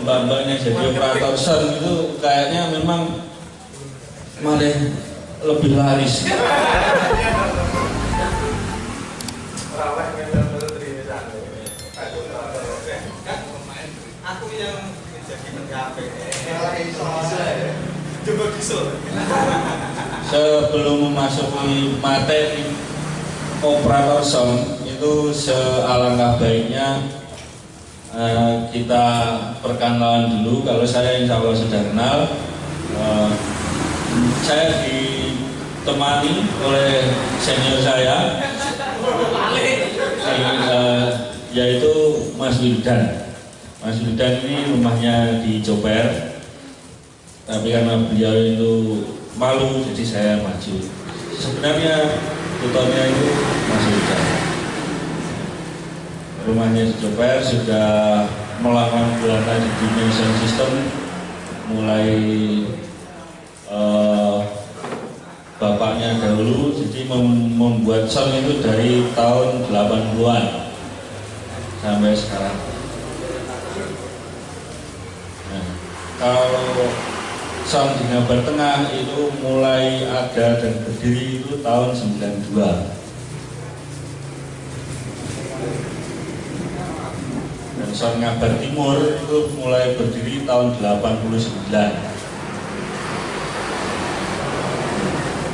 mbak-mbaknya jadi operator sound itu kayaknya memang malah lebih laris. Aku yang jadi mencapai coba kisah. Sebelum memasuki materi operator sound itu sealangkah baiknya kita perkenalan dulu. Kalau saya insya Allah sudah kenal. Saya ditemani oleh senior saya, yaitu Mas Wildan. Mas Wildan ini rumahnya di Joper, tapi karena beliau itu malu, jadi saya maju. Sebenarnya tutornya itu Mas Wildan. Rumahnya di Joper, sudah melakukan belakang di dunia sound system mulai bapaknya dahulu, jadi membuat sound itu dari tahun 80-an sampai sekarang. Nah, kalau sound di Ngabar Tengah itu mulai ada dan berdiri itu tahun 92. Dan sound Ngabar Timur itu mulai berdiri tahun 89.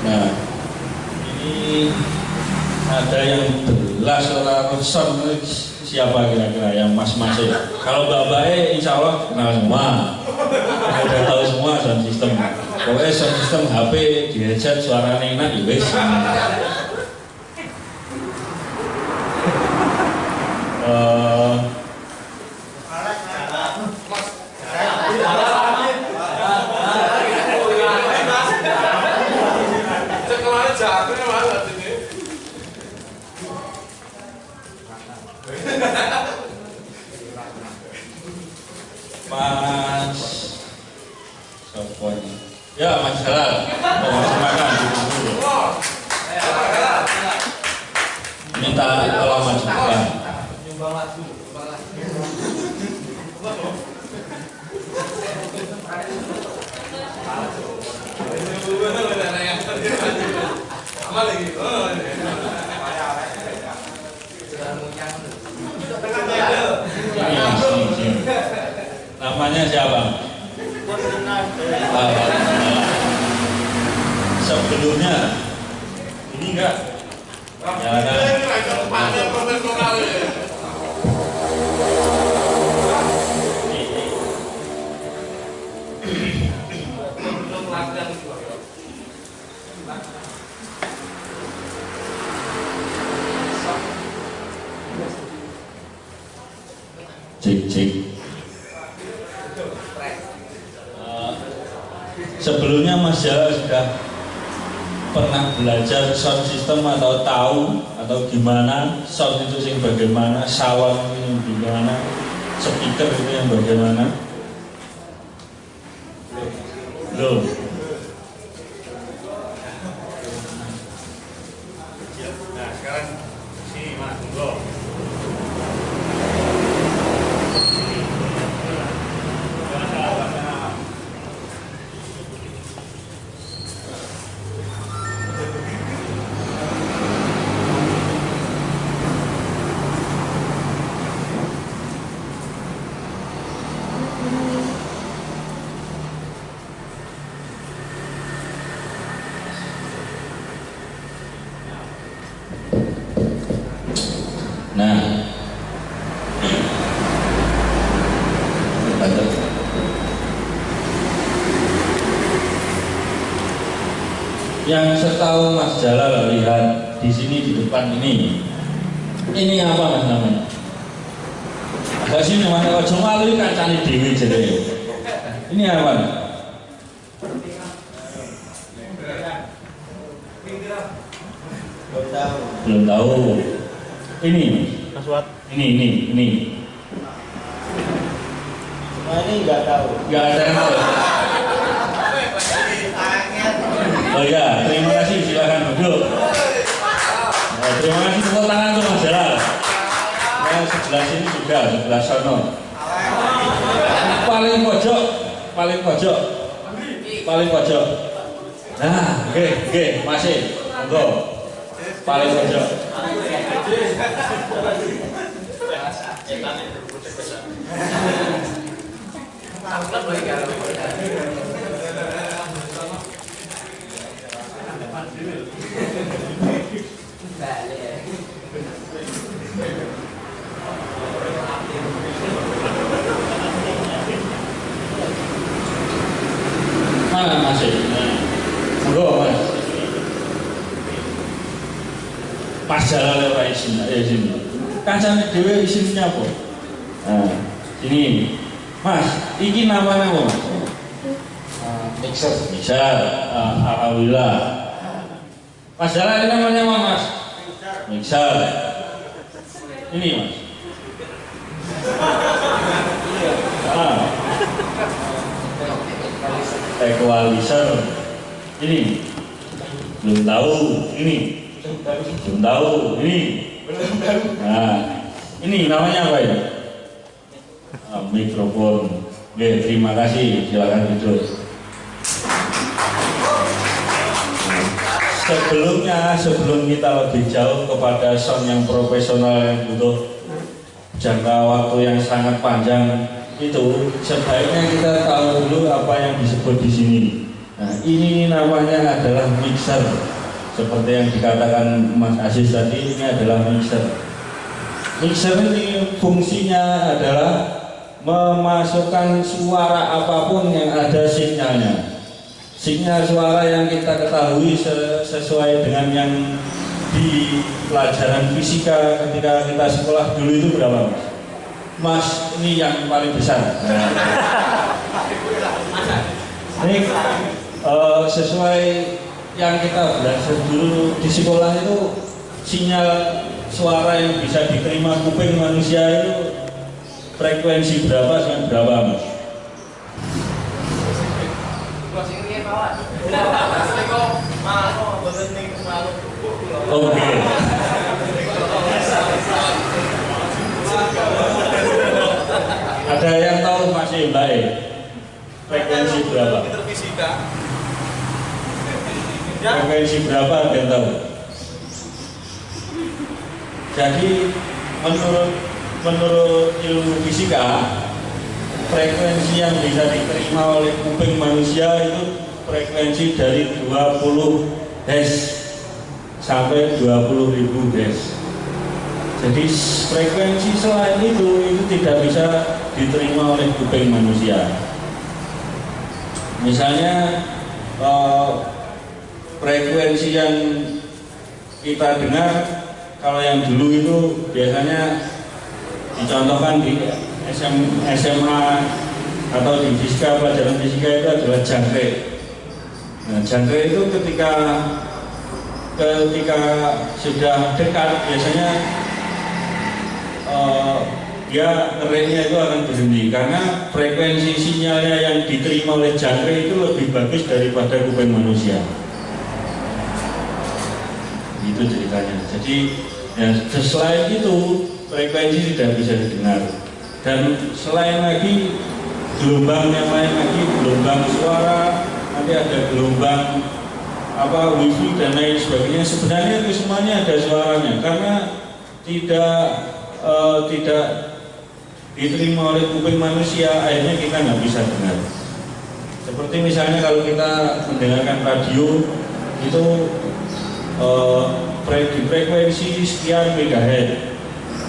Nah, ini ada yang belas orang sound, siapa kira-kira yang mas-masnya? Kalau mbak-mbaknya insya Allah kenal semua, udah tahu semua sound system. Pokoknya sound system HP di headset suaranya enak, ya wes. Mas Sopo ini. Ya, Mas Halal. Silakan dulu. Minta alamat juga. Nyumbang lagu. Namanya siapa? Sebelumnya ini enggak? Ya kan? Cek. Sebelumnya Mas Jala sudah pernah belajar sound system atau tahu atau gimana sound itu yang bagaimana, sawang itu yang bagaimana, speaker itu yang bagaimana? Belum. Nah sekarang sini Mas Tunggu. Nah, yang setahu Mas Jalal lihat di sini di depan ini apa Mas namanya? Agak sini mana? Ojo malu kancane dewi jadi. Ini apa? Belum tahu. Ini Mas Wat. ini. Semua ini nggak tahu. Nggak ada yang tahu. Oh ya, terima kasih, silakan duduk. Nah, terima kasih, tepuk tangan untuk Mas Jalal. Nah, sebelah sini juga, sebelah sono. paling pojok, paling pojok, paling pojok. Nah, oke, masih, monggo. Paling pojok. Mana masih? Monggo mas. Pas jalan lewat isin, isin. Kancane dhewe isinnya apa? Nah, ini, mas. Iki namanya apa mas? Mixer. Alhamdulillah. Mas jalan ini namanya apa mas? Mixer. Ini mas. Equalizer. Ini belum tahu. Ini belum tahu. Ini. Nah, ini namanya apa ya? Mikrofon. Oke, terima kasih. Silakan duduk. Sebelum kita lebih jauh kepada sound yang profesional yang butuh jangka waktu yang sangat panjang, itu sebaiknya kita tahu dulu apa yang disebut di sini. Nah, ini namanya adalah mixer. Seperti yang dikatakan Mas Aziz tadi, ini adalah mixer. Mixer ini fungsinya adalah memasukkan suara apapun yang ada sinyalnya. Sinyal suara yang kita ketahui sesuai dengan yang di pelajaran fisika ketika kita sekolah dulu itu berapa mas? Mas, ini yang paling besar. Ini sesuai yang kita belajar dulu di sekolah itu, sinyal suara yang bisa diterima kuping manusia itu frekuensi berapa sampai berapa mas? Oke. Ada yang tahu masih baik frekuensi berapa? Frekuensi berapa ada yang tahu? Jadi menurut ilmu fisika, frekuensi yang bisa diterima oleh kuping manusia itu frekuensi dari 20 Hz sampai 20.000 Hz. Jadi frekuensi selain itu tidak bisa diterima oleh kuping manusia. Misalnya frekuensi yang kita dengar, kalau yang dulu itu biasanya dicontohkan di SMA atau di fisika, pelajaran fisika itu adalah jangkrik. Nah, jangkrik itu ketika sudah dekat biasanya dia ngereknya itu akan berhenti karena frekuensi sinyalnya yang diterima oleh jangkrik itu lebih bagus daripada kuping manusia. Itu ceritanya. Jadi ya, selain itu frekuensi tidak bisa didengar. Dan selain lagi gelombang yang lain lagi, gelombang suara, nanti ada gelombang wifi dan lain sebagainya. Sebenarnya itu semuanya ada suaranya karena tidak diterima oleh kuping manusia, akhirnya kita nggak bisa dengar. Seperti misalnya kalau kita mendengarkan radio itu di frekuensi sekian megahertz.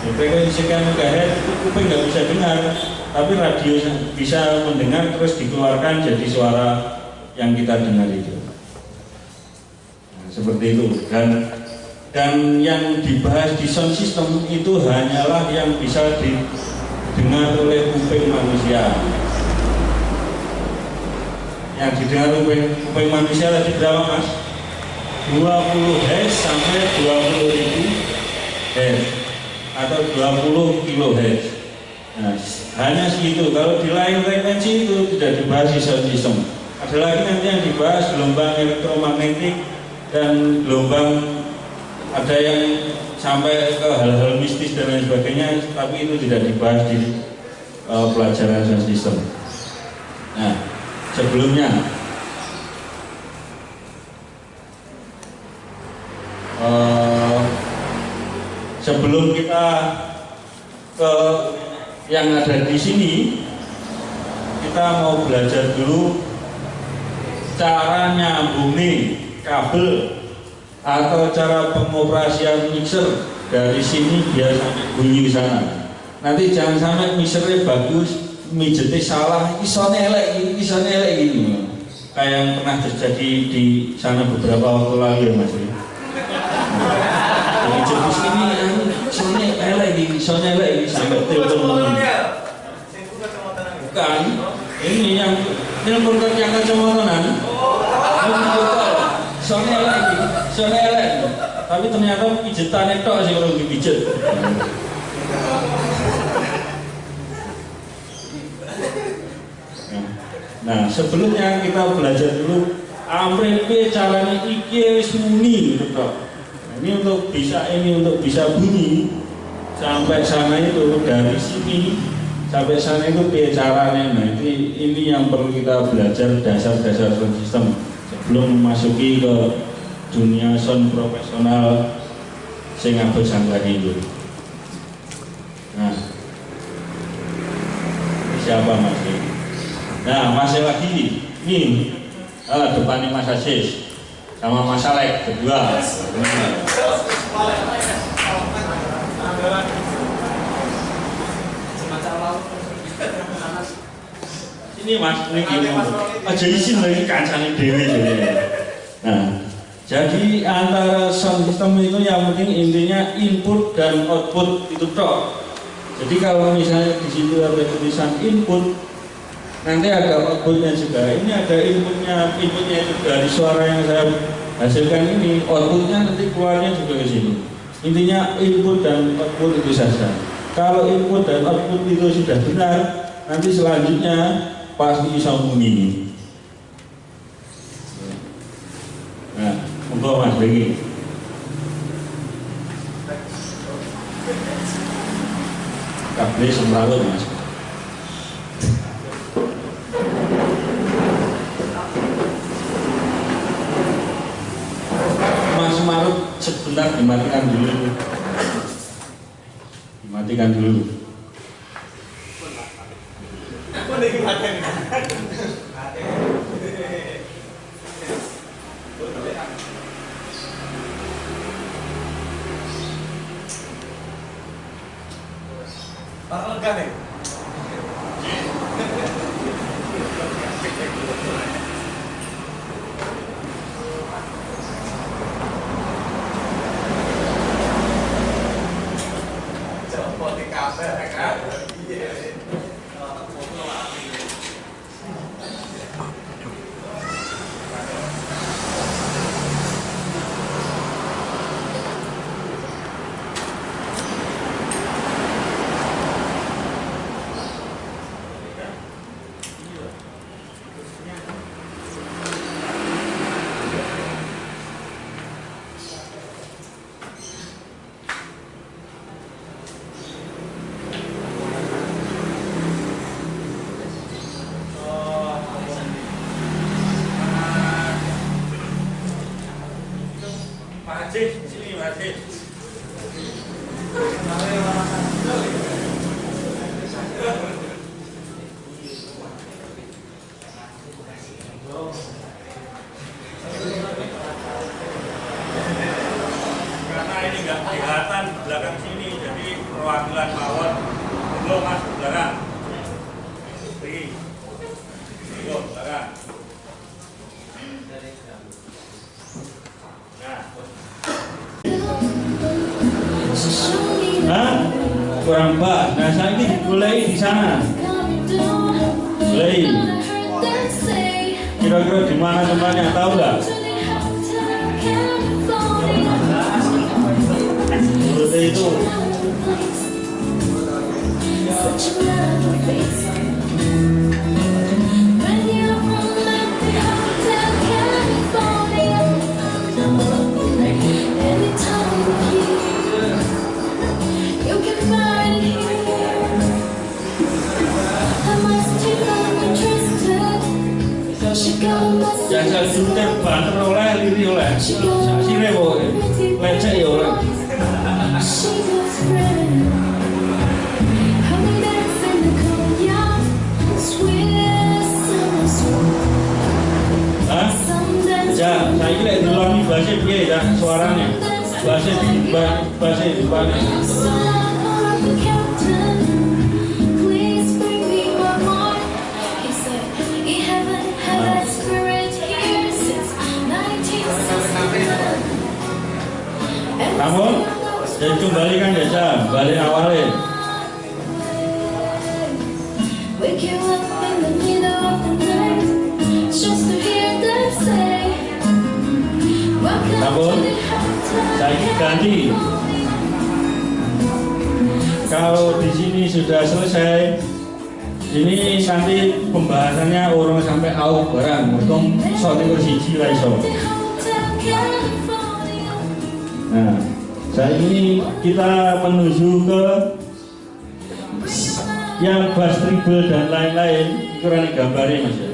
Di frekuensi sekian megahertz itu kuping nggak bisa dengar, tapi radio bisa mendengar terus dikeluarkan jadi suara yang kita dengar itu. Nah, seperti itu. Dan yang dibahas di sound system itu hanyalah yang bisa didengar oleh kuping manusia. Yang didengar oleh kuping manusia tadi berapa mas? 20 Hz sampai 20.000 Hz atau 20 kHz. Nah, hanya segitu. Kalau di lain frekuensi itu tidak dibahas di sound system. Ada lagi nanti yang dibahas gelombang elektromagnetik dan gelombang, ada yang sampai ke hal-hal mistis dan lain sebagainya, tapi itu tidak dibahas di pelajaran sound system. Nah, sebelumnya sebelum kita ke yang ada di sini, kita mau belajar dulu cara nyambungin kabel atau cara pengoperasian mixer dari sini biar sampai bunyi ke sana. Nanti jangan sampai mixernya bagus, mijetnya salah, isone elek ini. Kayak yang pernah terjadi di sana beberapa waktu lalu ya Mas. Mijet di sini, isone elek ini sampai telepon. Bukan, ini yang telepon yang kacamataan. Soalnya elek, tapi ternyata pijetan itu sih orang dipijet. Nah, sebelumnya kita belajar dulu amrene caranya iki wis muni gitu. Nah, ini untuk bisa bunyi sampai sana itu dari sini sampai sana itu caranya. Nah, ini yang perlu kita belajar dasar-dasar sound system sebelum memasuki ke dunia sound profesional sing abot sanggani itu. Nah, siapa Mas? Nah, masih lagi ini depannya Mas Aziz sama Mas Alek berdua. Ini Mas, ini aja izin lagi kancane dhewe. Nah, jadi antara sound system itu yang penting intinya input dan output itu tok. Jadi kalau misalnya di situ ada tulisan input, nanti ada outputnya juga. Ini ada inputnya itu dari suara yang saya hasilkan ini, outputnya nanti keluarnya juga ke sini. Intinya input dan output itu saja. Kalau input dan output itu sudah benar, nanti selanjutnya pasti bisa bunyi. Nah, untuk Mas Begi. Kabel semrawut Mas. Mas Marut sebentar dimatikan dulu. Dimatikan dulu. Sini Mas. Karena ini nggak kelihatan belakang sini, jadi perwakilan power belum Mas belakang. Pergi. Belum belakang. Nah, kurang pas. Nah, saya ini mulai di sana. Mulai. Kira-kira di mana tempatnya? Tahu nggak? Mulutnya itu. I must take all my trust to Sutet banter oleh, liri oleh. Sire kok lecek ya oleh. Hah? Ya, saya kira dulu bahasa piye ya suaranya. Bahasa di depan. Namun, jadi kembali kan desa, balik awalnya. Namun, saya ganti. Kalau di sini sudah selesai, ini nanti pembahasannya urung sampai au barang, untung soal siji lah iso. Nah, saat ini kita menuju ke yang bass treble dan lain-lain. Kurang gambarnya mas ya.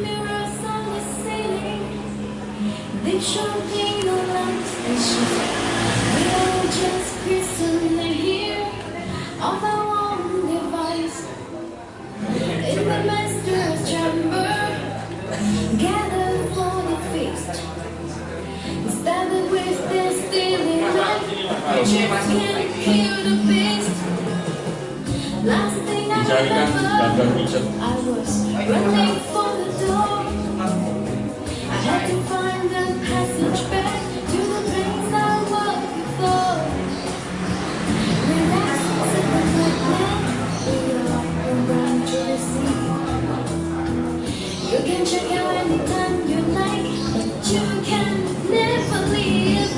Dicarikan gambar picture. You can check out anytime you like, but you can never leave.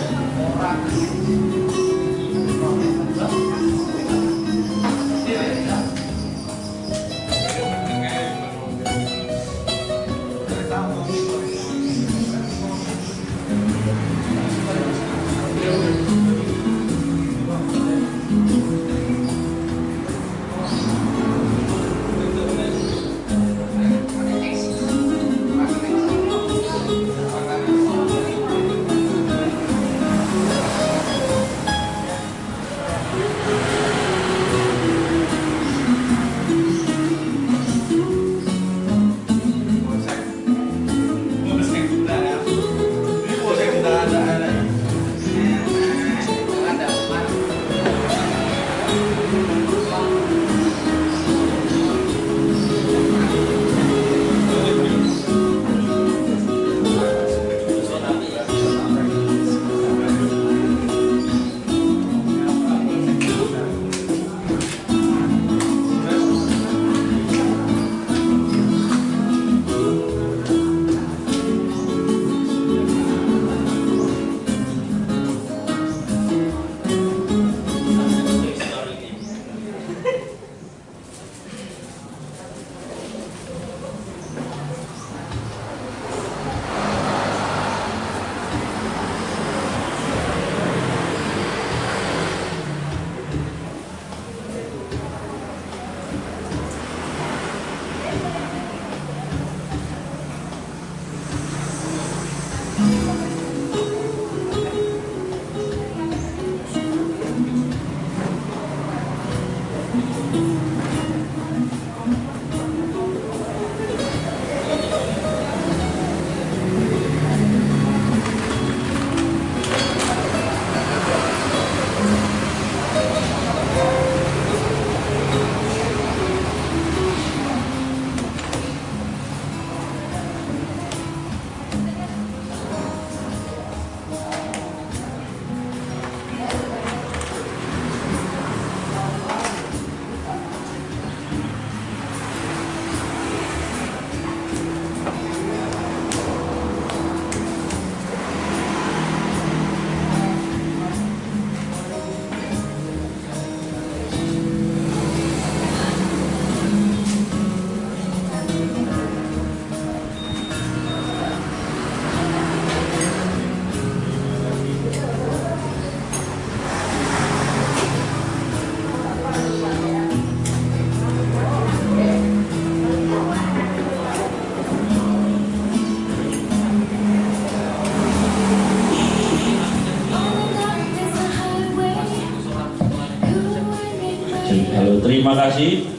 Halo, terima kasih.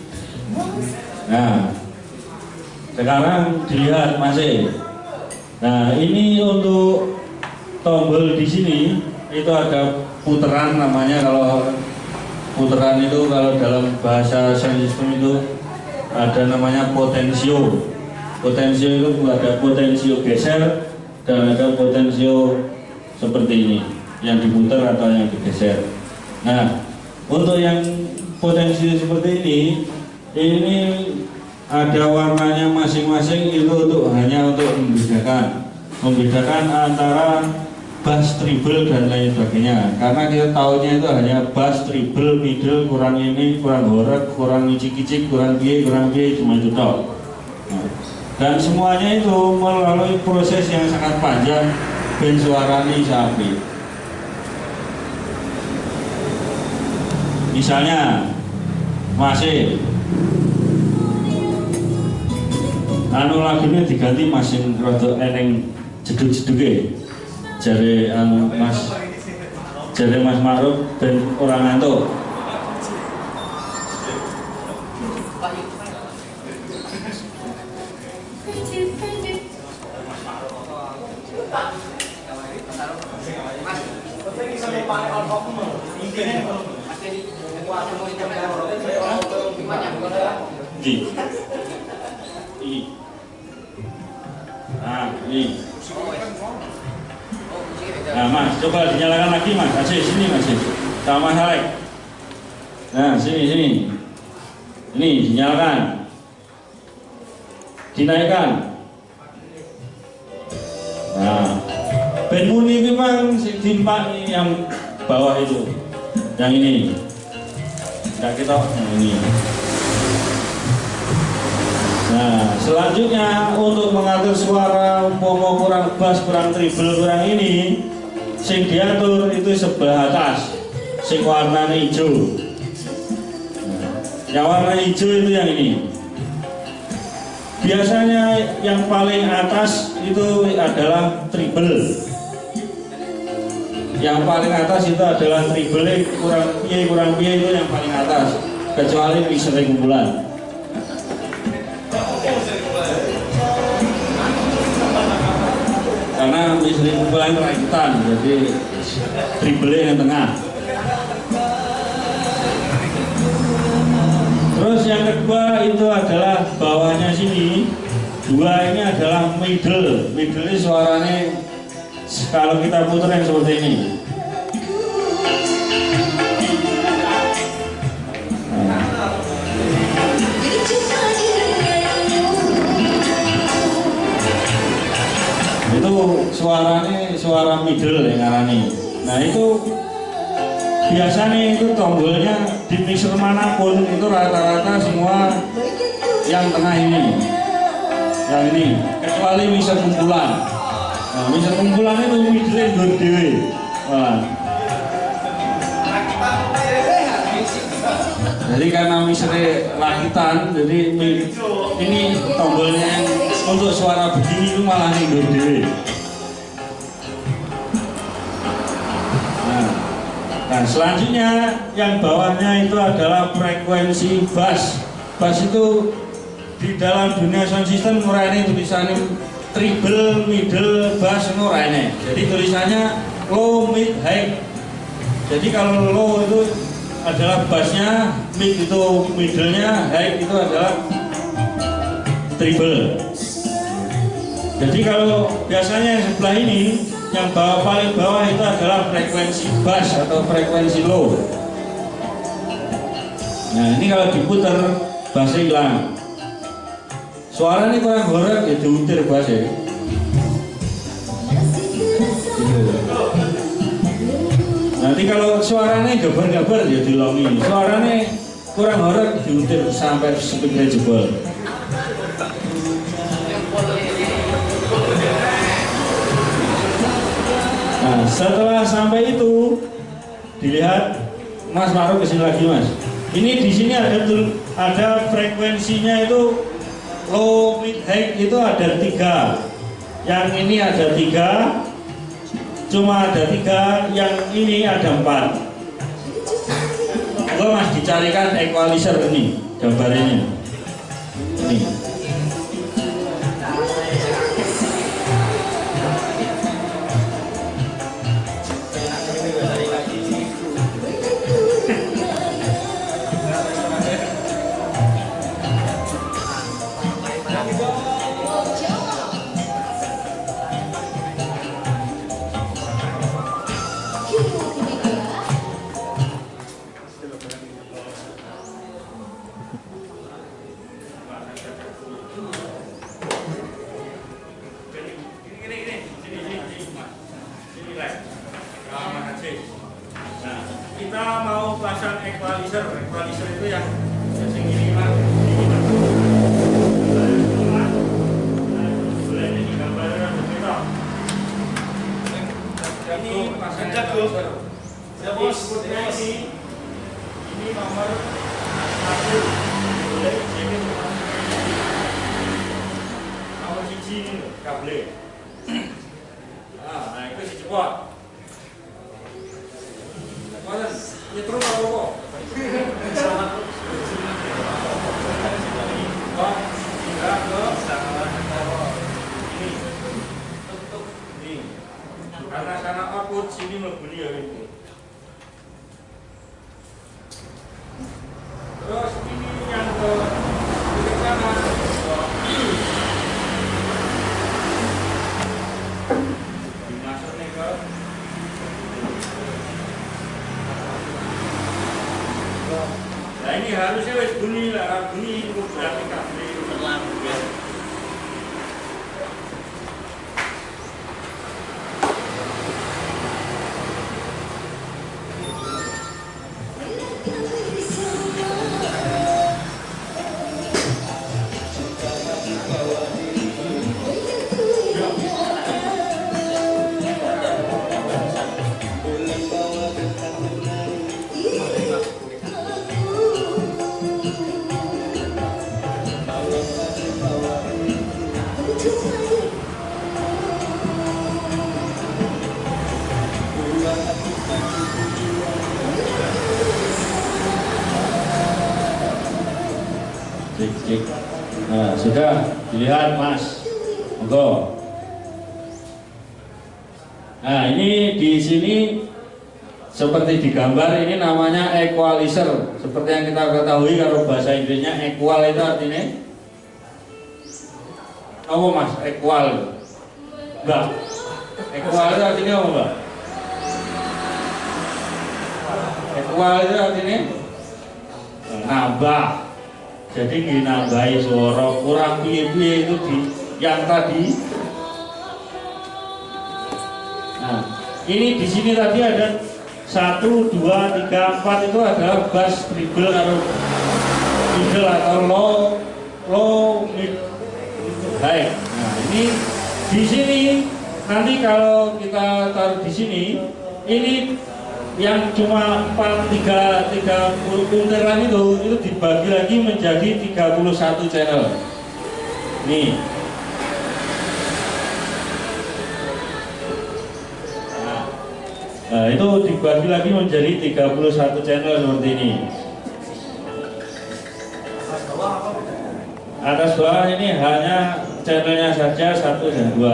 Nah, sekarang dilihat masih. Nah, ini untuk tombol di sini itu ada puteran namanya. Kalau puteran itu kalau dalam bahasa sound system itu ada namanya potensio. Potensio itu ada potensio geser dan ada potensio seperti ini yang diputar atau yang digeser. Nah, untuk yang potensio seperti ini ada warnanya masing-masing, itu hanya untuk membedakan antara bass, treble dan lain sebagainya. Karena kita tahunya itu hanya bass, treble, middle, kurang ini, kurang horeg, kurang kicik-kicik, kurang biaya, cuma itu toh. Nah, dan semuanya itu melalui proses yang sangat panjang ben suaranya sapi. Misalnya masih anu lagunya diganti masing rada eneng jeduk-jeduke jare Mas Ma'ruf ben orang ngantuk. Nah, Mas, coba dinyalakan lagi, Mas. Masih sini, masih. Sama Halek. Nah, sini. Ini dinyalakan. Dinaikkan. Nah, ben muni memang si timpa yang bawah itu. Yang ini. Enggak kita yang ini. Nah, selanjutnya untuk mengatur suara umpama kurang bass, kurang treble, kurang ini, sing diatur itu sebelah atas, sing warnanya hijau. Nah, yang warna hijau itu yang ini. Biasanya yang paling atas itu adalah treble. Yang paling atas itu adalah treble, kurang piye itu yang paling atas, kecuali mixer kumpulan. Karena mixer kumpulan rakitan, jadi treble yang tengah. Terus yang kedua itu adalah bawahnya sini. Dua ini adalah middle. Middle ini suaranya kalau kita putar yang seperti ini. Itu suaranya suara middle yang ngarani. Nah itu biasanya itu tombolnya di mixer manapun itu rata-rata semua yang tengah ini, yang ini, kecuali mixer kumpulan. Nah mixer kumpulan itu middle berdiri. Jadi karena mixernya rakitan, jadi ini tombolnya yang untuk suara begini itu malah mundur diri. Nah, selanjutnya yang bawahnya itu adalah frekuensi bass. Bass itu di dalam dunia sound system murane tulisannya treble, middle, bass murane. Jadi tulisannya low, mid, high. Jadi kalau low itu adalah bassnya, mid itu middle-nya, high itu adalah treble. Jadi kalau biasanya yang sebelah ini, yang paling bawah itu adalah frekuensi bass atau frekuensi low. Nah ini kalau diputar bassnya hilang. Suara ini kurang horeg ya diutir bassnya. Nanti kalau suaranya gabar-gabar ya dilongi. Suaranya kurang horeg diutir sampai speakernya jebol. Nah, setelah sampai itu dilihat Mas Ma'ruf kesini lagi Mas. Ini di sini ada frekuensinya itu low, mid, high itu ada 3. Yang ini ada 3, cuma ada 3. Yang ini ada 4. Gua Mas dicarikan equalizer ini gambarnya. Ini. Nah, kita mau pasang equalizer. Equalizer itu yang segini Mas. Ini gambarnya begitu. Ini pasang equalizer. Jadi sebutnya ini nomor 1. Boleh jadi nomor 1 ini kabel. Nah, itu dicepot. Mana? Nyetrum apa kok? Ini tutup ini. Karena output sini mlebu ya itu. Terus ini yang ke kanan. Dimasuknya ke nah ini harusnya wis bunyi lah, bunyi itu berarti kabel terlalu ya. Cek. Nah, sudah dilihat Mas. Monggo. Nah, ini di sini seperti di gambar ini namanya equalizer. Seperti yang kita ketahui kalau bahasa Inggrisnya equal itu artinya apa Mas? Equal. Mbak. Equal itu artinya apa, Mbak? Equal itu artinya nambah. Jadi nambahi suara kurang piye-piye itu di yang tadi. Nah, ini di sini tadi ada 1, 2, 3, 4 itu adalah bass, treble atau middle atau low, mid, high. Nah, ini di sini nanti kalau kita taruh di sini ini yang cuma 30 punteran itu dibagi lagi menjadi 31 channel. Nih. Nah, itu dibagi lagi menjadi 31 channel seperti ini. Atas bawah ini hanya channelnya saja 1 dan 2.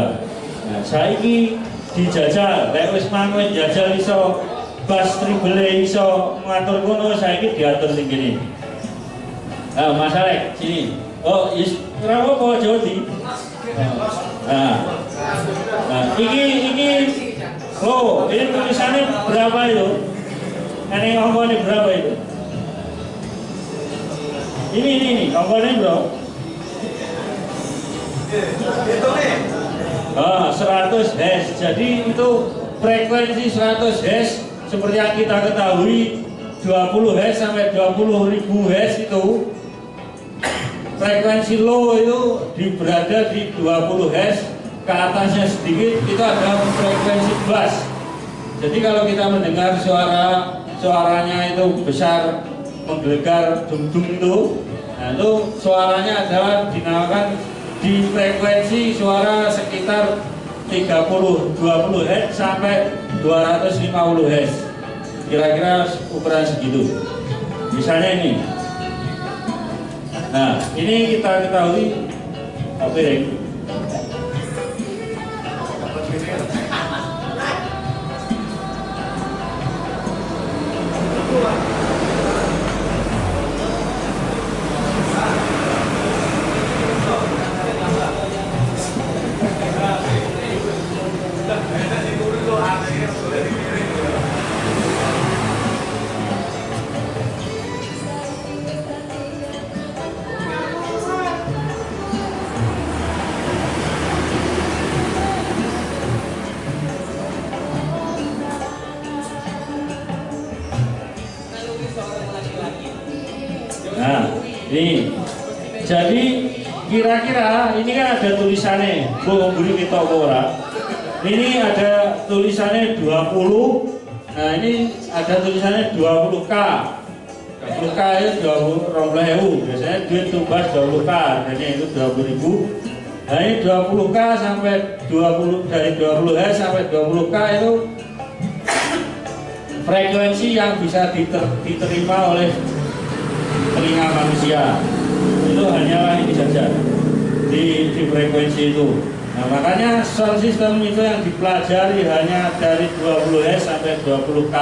Nah, saiki dijajal, lek wis manut jajal iso bass treble iso ngatur kono, saiki diatur sing kene. Ah, Mas Alek, sini. Oh, is ora apa Jodi. Nah. Nah, iki oh, ini tulisannya berapa itu? Ini ongkosnya berapa itu? Ini ongkosnya bro. Ah, 100 Hz. Jadi itu frekuensi 100 Hz seperti yang kita ketahui 20 Hz sampai 20.000 Hz itu frekuensi low itu berada di 20 Hz. Ke atasnya sedikit itu ada frekuensi bass. Jadi kalau kita mendengar suaranya itu besar, menggelegar, dung-dung itu, nah itu suaranya adalah dinamakan di frekuensi suara sekitar 20 Hz sampai 250 Hz. Kira-kira ukuran segitu. Misalnya ini. Nah, ini kita ketahui apa ini? Nah, ini. Jadi kira-kira ini kan ada tulisannya, beri kita ora. Ini ada tulisannya 20. Nah, ini ada tulisannya 20K. 20K itu 20.000. Biasanya duit tumbas 20K, harganya itu 20.000. Nah, ini 20K sampai 20, dari 20Hz sampai 20K itu frekuensi yang bisa diterima oleh telinga manusia. Itu hanyalah ini saja di frekuensi itu. Nah, makanya sound system itu yang dipelajari hanya dari 20Hz sampai 20K.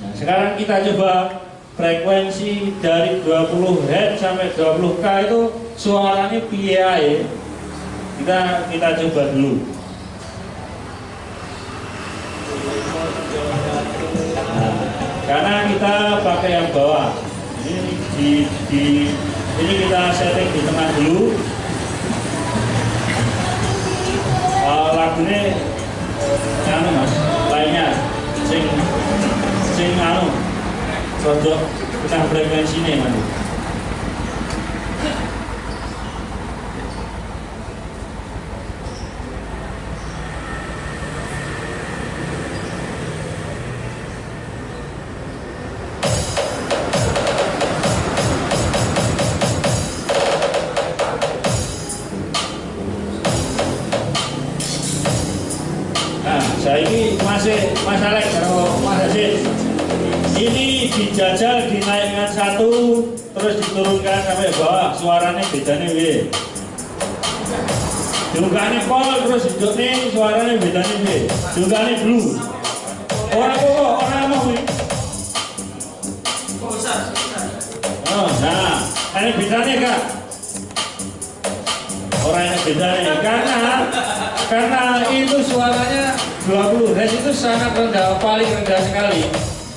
Nah, sekarang kita coba frekuensi dari 20Hz sampai 20K itu suaranya piye ae. Kita coba dulu. Nah, karena kita pakai yang bawah. Ini kita setting di tengah dulu. Lagunya anu mas, lainnya sing anu produk kita frekuensi ini mas. Saya ini masih masalah kalau Mas Hasid ini dijajal dinaikkan 1 terus diturunkan sampai bawah, suaranya bedanya piye? Diunggahnya pol terus hidupnya suaranya bedanya piye? Diunggahnya blue. Orang kok orang mau ini? Oh, nah, ini bedanya Kak. Orangnya bedanya karena itu suaranya 20 Hz itu sangat rendah, paling rendah sekali.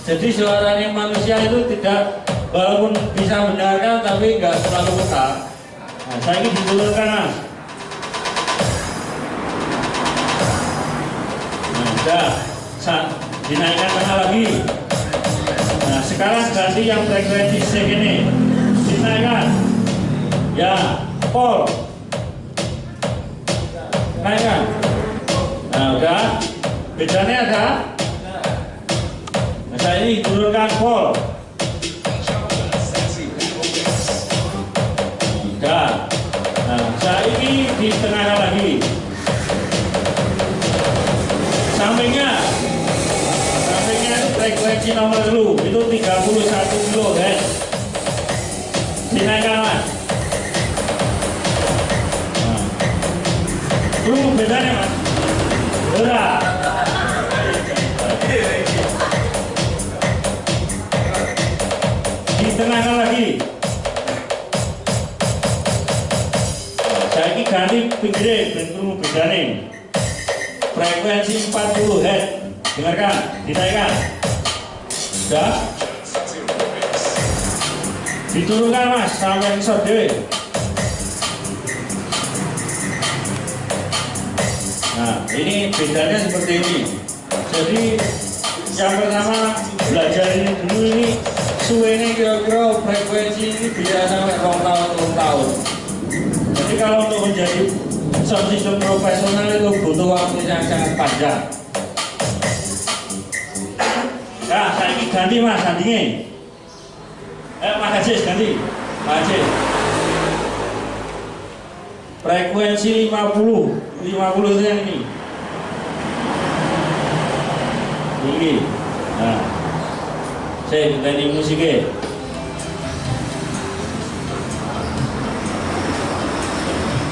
Jadi suaranya manusia itu tidak, walaupun bisa mendengarkan tapi nggak terlalu peka. Nah, saya ini diturunkan mas. Nah, udah, dinaikkan tengah lagi. Nah, sekarang ganti yang frekuensi segini, dinaikkan. Ya, pol. Naikkan. Nah, udah. Bedanya ada. Nah, saya ini turunkan pol. Udah. Nah, saya ini di tengah lagi. Sampingnya itu frekuensi nomor dulu. Itu 31 kHz. Dinaikkan mas. Nah. Bedanya mas. Udah. Ditenangkan lagi. Saya ini ganti pinggirnya bentuk bedanya. Frekuensi 40 Hz. Dengarkan, dinaikkan. Sudah. Diturunkan mas sampai ngesot dewe. Nah, ini bedanya seperti ini. Jadi yang pertama belajar ini dulu, ini suwene kira-kira frekuensi ini bisa sampai 2 tahun. Jadi kalau untuk menjadi sound system profesional itu butuh waktu yang sangat panjang. Nah, saya ini ganti mas, gantinya. Mas Hasis ganti, Mas Hasis. Frekuensi 50 itu yang ini. Ini. Nah. Saya kita musiknya.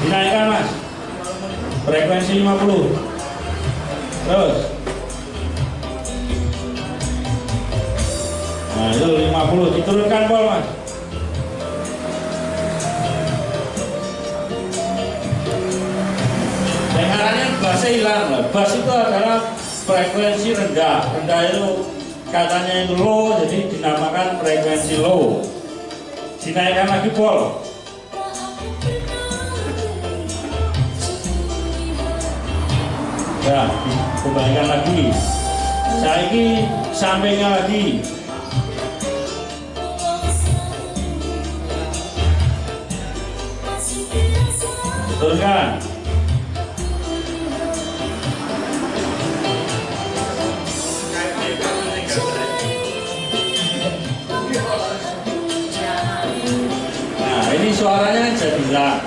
Dinaikkan mas, frekuensi 50. Terus. Nah itu 50, diturunkan pol mas. Dengarannya bassnya hilang. Bass itu adalah frekuensi rendah. Rendah itu katanya itu low, jadi dinamakan frekuensi low. Dinaikkan lagi pol. Ya, kembalikan lagi. Saiki sampingnya lagi. Turunkan. Nah, ini suaranya jadi hilang.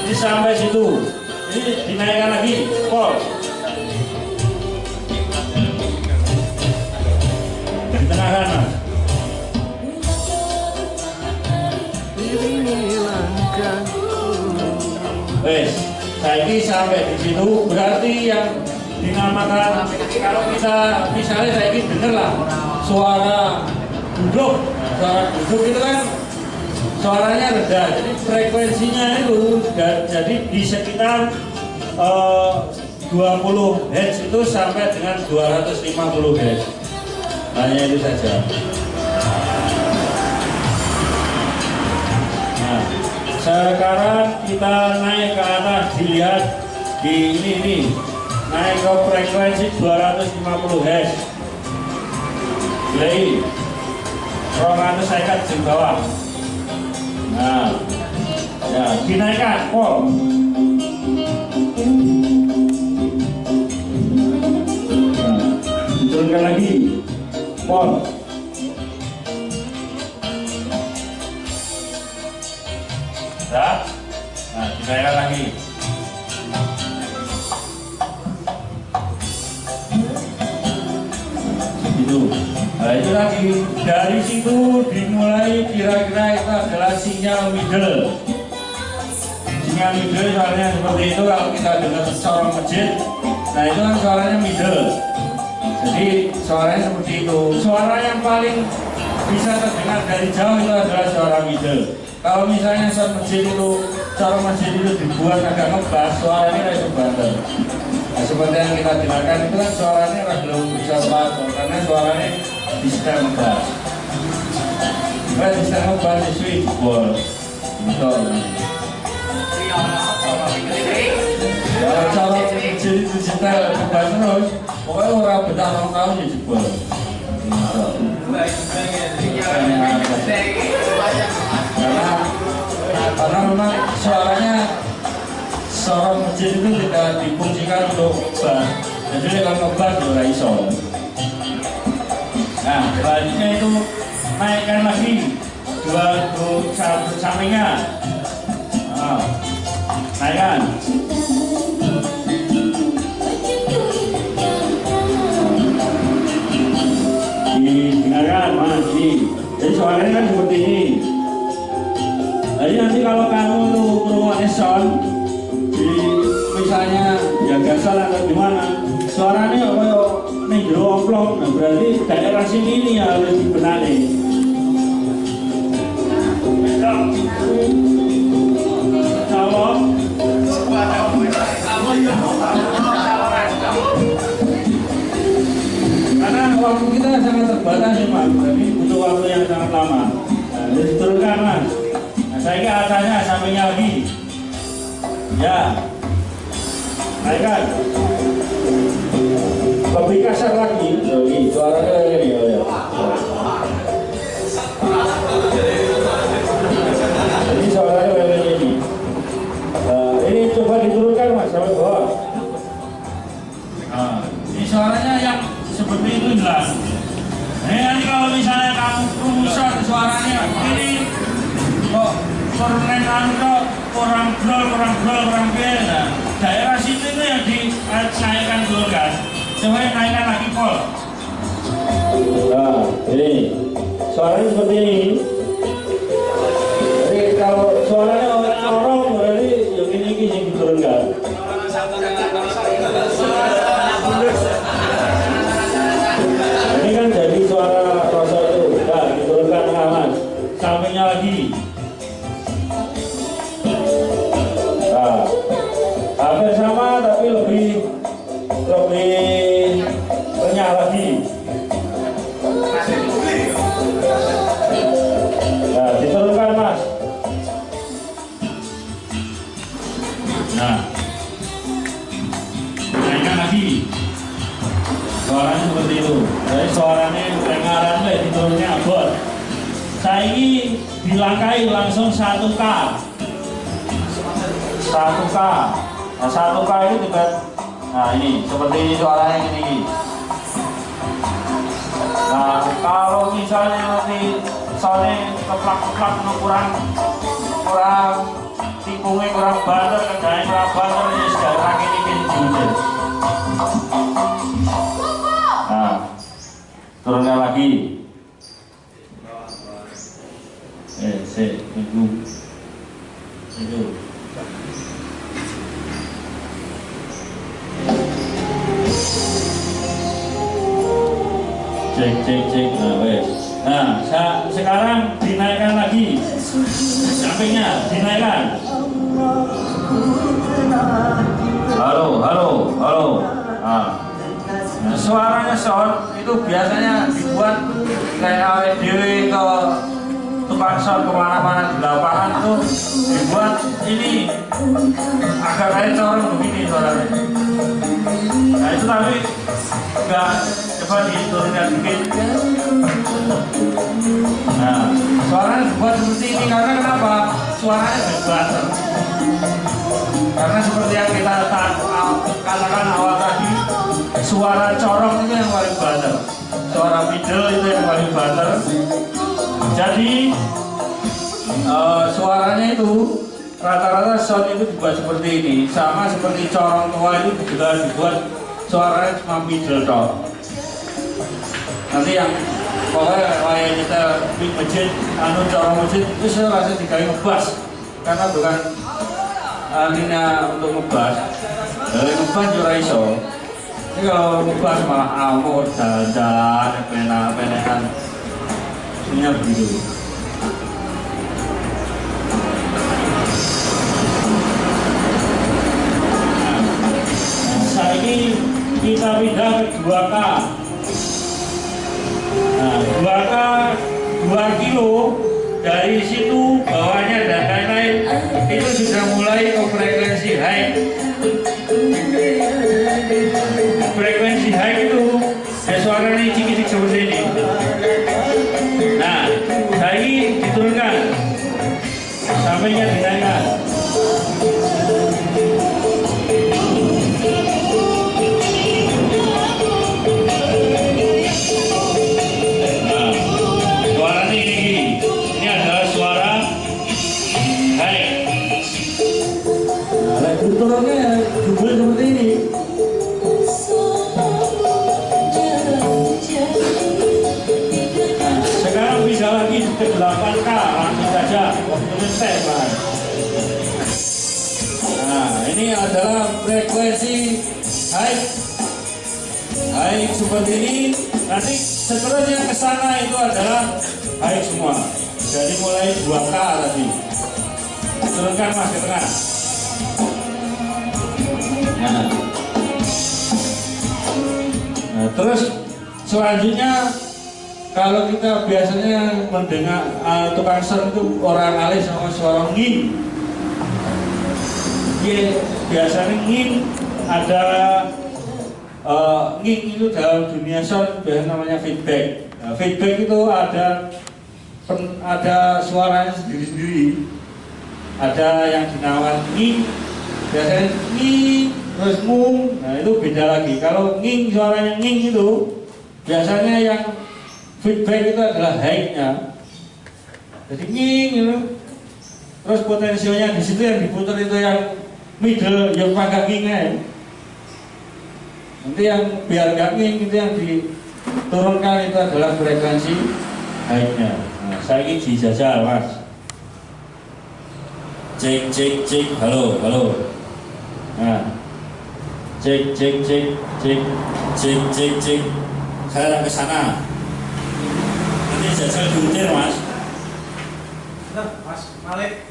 Ini sampai situ. Ini dinaikkan lagi. Pol. Di tengah kanan. Wes, saiki sampai di situ berarti yang dinamakan kalau kita misalnya saiki denger lah suara duduk, suara duduk itu kan suaranya rendah, jadi frekuensinya itu jadi di sekitar 20 Hz itu sampai dengan 250 Hz. Hanya itu saja. Nah, sekarang kita naik ke atas, dilihat di ini naik ke frekuensi 250 Hz. Play. Romanus saya di bawah. Nah, ya dinaikkan pol. Nah, diturunkan lagi pol. Ya, nah dinaikkan lagi. Itu. Nah itu lagi dari situ dimulai kira-kira itu adalah sinyal middle. Sinyal middle soalnya seperti itu kalau kita dengar suara masjid. Nah itu kan suaranya middle. Jadi suaranya seperti itu. Suara yang paling bisa terdengar dari jauh itu adalah suara middle. Kalau misalnya suara masjid itu dibuat agak ngebas, suaranya kayak banter. Nah, seperti yang kita dengarkan itu kan suaranya belum bisa pas, karena suaranya bisa ngebas. Kalau bisa ngebas itu jebol. Kalau cara masjid itu digital ngebas terus, pokoknya orang betah orang tahu ya jebol. Karena memang suaranya suara masjid itu tidak difungsikan untuk bass, jadi kalau ngebas juga iso. Nah selanjutnya itu naikkan lagi sampingnya. Nah, naikkan. Didengarkan mas, jadi suaranya kan seperti ini. Jadi nanti kalau kamu tuh rumah sound, misalnya ya gasal atau gimana, suaranya kayak nih jero omplong, nah berarti daerah sini ini ya harus dibenahi. Kalau karena waktu kita sangat terbatas ya Pak, jadi butuh waktu yang sangat lama. Nah, jadi turunkan mas. Saya ke atasnya sampingnya lagi. Ya. Naikkan. Lebih kasar lagi. Ini suaranya kayak gini ya. Ini suaranya kayak gini. Ini coba diturunkan mas sampai bawah. Nah, ini suaranya yang seperti itu jelas. Nanti kalau misalnya kamu rusak suaranya ini kok permen kok kurang bel. Nah, daerah situ itu yang dinaikkan dulu kan. Coba naikkan lagi pol. Nah, ini suaranya seperti ini. Jadi kalau suaranya orang berarti yang ini yang diturunkan. Ini kan jadi suara rasa itu, nah, diturunkan aman. Sampingnya lagi. Nah, hampir sama tapi lebih renyah lagi. Nah, diturunkan mas. Nah, naikkan lagi. Suaranya seperti itu. Jadi suaranya pengarannya diturunnya abot. Saya ini dilangkai langsung 1K. 1K. Nah, 1K itu juga. Nah ini seperti ini suaranya ini. Nah kalau misalnya nanti soalnya keplak-keplak kurang tikungnya kurang banter, kendalanya kurang banter, ini sudah lagi ini diuji. Nah turunkan lagi. Itu. Cek. Nah, wes. Nah, sekarang dinaikkan lagi. Sampingnya dinaikkan. Halo. Nah, suaranya sound itu biasanya dibuat kayak awet dewe ke tukang sound kemana-mana di lapangan itu dibuat ini agak kayak corong begini suaranya. Nah itu tapi enggak, coba diturunkan dikit. Nah suaranya dibuat seperti ini karena kenapa? Suaranya bebas. Karena seperti yang kita katakan awal tadi, suara corong itu yang paling banter, suara middle itu yang paling banter. Jadi suaranya itu rata-rata sound itu dibuat seperti ini, sama seperti corong tua itu juga dibuat suaranya cuma middle toh. Nanti yang pokoknya kayak kita big masjid, corong masjid itu saya rasa digawe ngebas karena bukan ahlinya untuk ngebas. Dari ngebas juga iso. Ini kalau ngebas malah amur, jalan-jalan, penak-penakan, semuanya begitu. Nah, ini kita pindah ke 2K. Nah, 2K 2 kilo dari situ bawahnya dan lain-lain itu sudah mulai ke frekuensi high. Frekuensi high itu suara ini cik-cik seperti ini. Nah, ini diturunkan, sampainya dinaikkan. Turunnya jubel seperti ini. Nah, sekarang bisa lagi ke 8K langsung saja waktu tes Mas. Nah ini adalah frekuensi high seperti ini. Nanti seterusnya ke sana itu adalah high semua. Jadi mulai 2K tadi. Turunkan Mas ke tengah. Nah, terus selanjutnya kalau kita biasanya mendengar tukang sound itu orang alis sama suara nging. Ya, biasanya nging ada nging itu dalam dunia sound biasanya namanya feedback. Nah, feedback itu ada suaranya sendiri-sendiri. Ada yang dinamakan nging, biasanya nging, terus mung. Nah itu beda lagi. Kalau nging, suaranya nging itu biasanya yang feedback itu adalah high-nya. Jadi nging itu. Terus potensialnya di situ yang diputar itu yang middle, yang agak ngingnya. Nanti yang biar gak nging itu yang diturunkan itu adalah frekuensi high-nya. Nah, saya ini dijajal mas. Cek cek cek, halo halo. Nah, cek cek cek cek cek cek cek. Saya ke sana. Nanti jajal diutir mas. Mas Malik.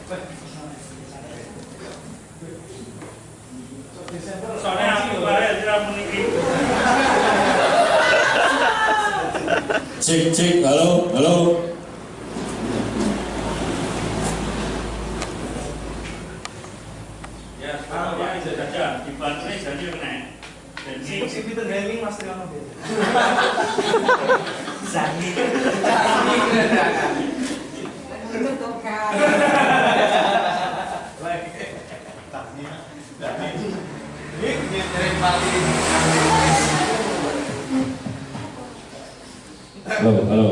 Soalnya aku kemarin tidak meniki. Cek cek, halo halo. Ya, sekarang ya itu saja. Di baterai jadi kena. Jadi Si Peter Gaming Mas Triyono. Zani. Halo halo.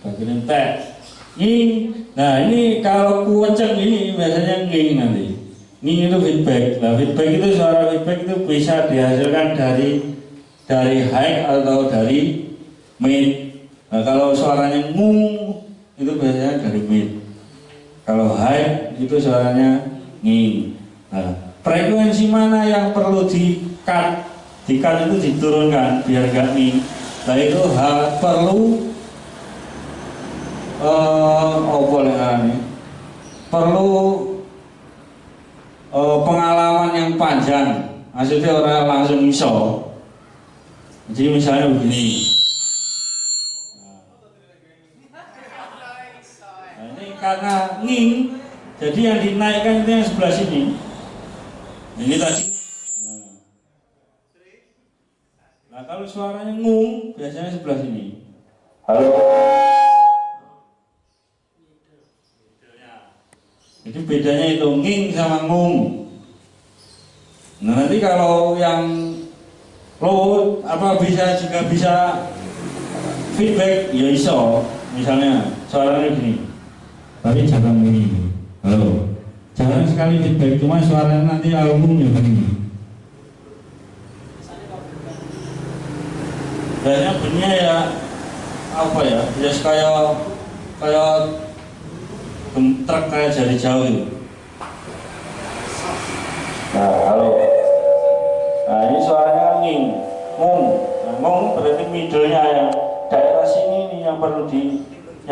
Bagian teh. Nging. Nah ini kalau kucing ini biasanya nging nanti. Nging itu feedback. Nah feedback itu suara feedback itu bisa dihasilkan dari high atau dari mid. Nah, kalau suaranya ngung itu biasanya dari mid. Kalau high itu suaranya nging. Nah, frekuensi mana yang perlu di-cut? Di-cut itu diturunkan biar gak nging. Nah itu perlu perlu pengalaman yang panjang. Maksudnya orang langsung iso. Jadi misalnya begini. Nah, ini karena nging, jadi yang dinaikkan itu yang sebelah sini. Ini tadi. Nah kalau suaranya ngung, biasanya sebelah sini. Halo. Jadi bedanya itu nging sama ngung. Nah nanti kalau yang low apa juga bisa feedback ya iso. Misalnya suaranya gini. Tapi jangan begini. Halo. Jangan sekali feedback, cuma suaranya nanti albumnya begini. Biasanya bunyinya ya apa ya? Ya kayak truk kayak dari jauh itu. Nah, halo. Nah, ini suaranya nging, ngung. Nah, ngung berarti middle-nya yang daerah sini nih yang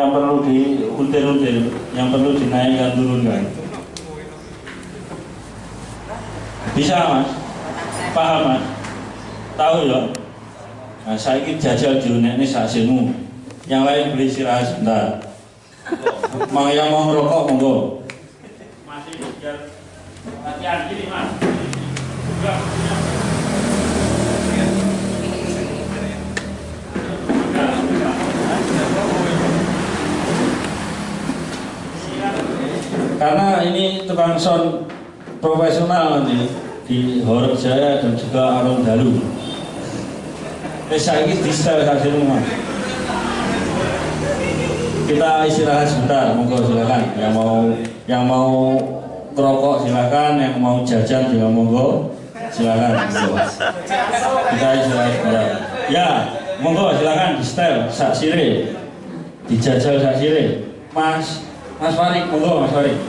perlu diuntir-untir, yang perlu dinaikkan turunkan. Bisa mas? Paham mas? Tahu ya? Nah, saya ingin jajal di unek ini saksimu. Yang lain beli istirahat sebentar. Mau yang mau ngerokok monggo. Masih biar latihan gini mas. Karena ini tukang sound profesional nanti di Horeb Jaya dan juga Arung Dalu. Saya ini di style hasil rumah. Kita istirahat sebentar, monggo silakan. Yang mau ngerokok silakan, yang mau jajan juga monggo silakan. Kita istirahat sebentar. Ya, monggo silakan di style sak sire, dijajal sak sire. Mas Farid, monggo Mas Farid.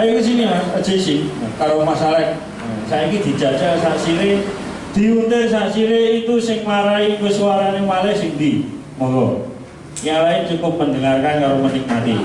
Ayo ke sini mas, aja sih. Kalau Mas Alek, saya ini dijajal sak sire. Diuntir sak sire itu sing marai ku suarane malih sing ndi? Monggo. Yang lain cukup mendengarkan karo menikmati.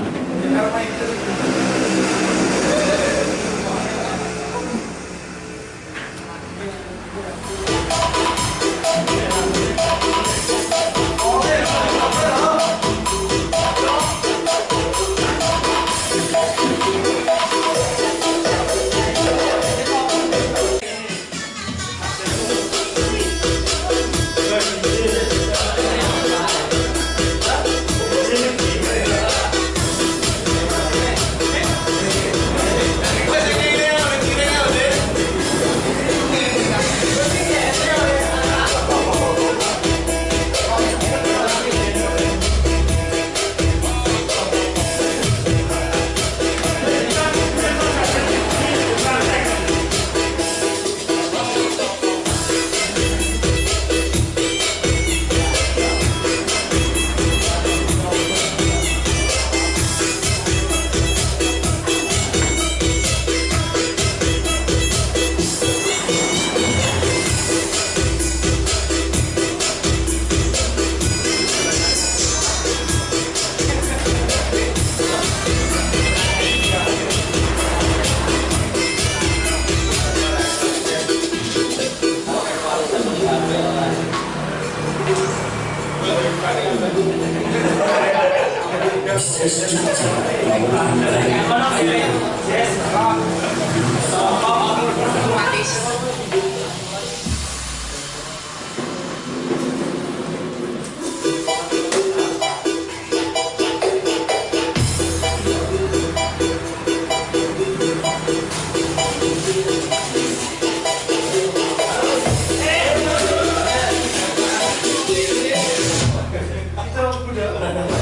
Kita udah